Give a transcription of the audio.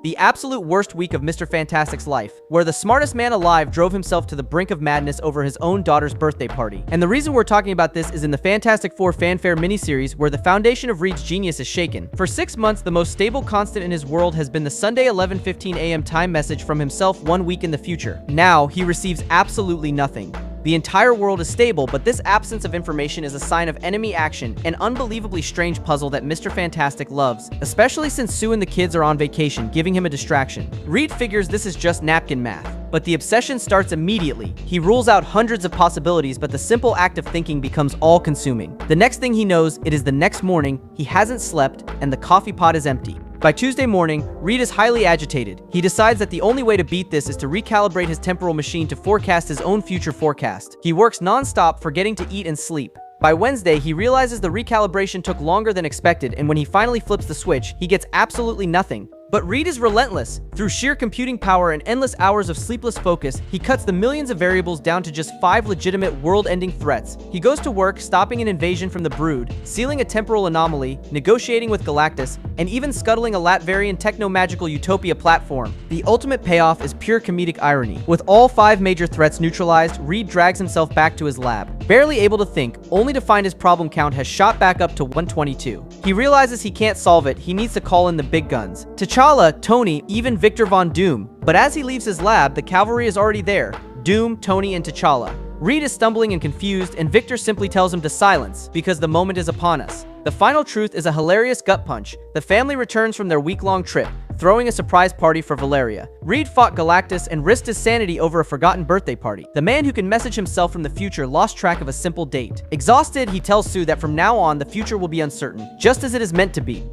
The absolute worst week of Mr. Fantastic's life, where the smartest man alive drove himself to the brink of madness over his own daughter's birthday party. And the reason we're talking about this is in the Fantastic Four fanfare miniseries, where the foundation of Reed's genius is shaken. For 6 months, the most stable constant in his world has been the Sunday 11:15 a.m. time message from himself 1 week in the future. Now, he receives absolutely nothing. The entire world is stable, but this absence of information is a sign of enemy action, an unbelievably strange puzzle that Mr. Fantastic loves, especially since Sue and the kids are on vacation, giving him a distraction. Reed figures this is just napkin math, but the obsession starts immediately. He rules out hundreds of possibilities, but the simple act of thinking becomes all-consuming. The next thing he knows, it is the next morning, he hasn't slept, and the coffee pot is empty. By Tuesday morning, Reed is highly agitated. He decides that the only way to beat this is to recalibrate his temporal machine to forecast his own future forecast. He works non-stop, forgetting to eat and sleep. By Wednesday, he realizes the recalibration took longer than expected, and when he finally flips the switch, he gets absolutely nothing. But Reed is relentless. Through sheer computing power and endless hours of sleepless focus, he cuts the millions of variables down to just 5 legitimate world-ending threats. He goes to work stopping an invasion from the Brood, sealing a temporal anomaly, negotiating with Galactus, and even scuttling a Latvarian techno-magical utopia platform. The ultimate payoff is pure comedic irony. With all 5 major threats neutralized, Reed drags himself back to his lab, barely able to think, only to find his problem count has shot back up to 122. He realizes he can't solve it, he needs to call in the big guns. T'Challa, Tony, even Victor Von Doom. But as he leaves his lab, the cavalry is already there. Doom, Tony, and T'Challa. Reed is stumbling and confused, and Victor simply tells him to silence, because the moment is upon us. The final truth is a hilarious gut punch. The family returns from their week-long trip, throwing a surprise party for Valeria. Reed fought Galactus and risked his sanity over a forgotten birthday party. The man who can message himself from the future lost track of a simple date. Exhausted, he tells Sue that from now on, the future will be uncertain, just as it is meant to be.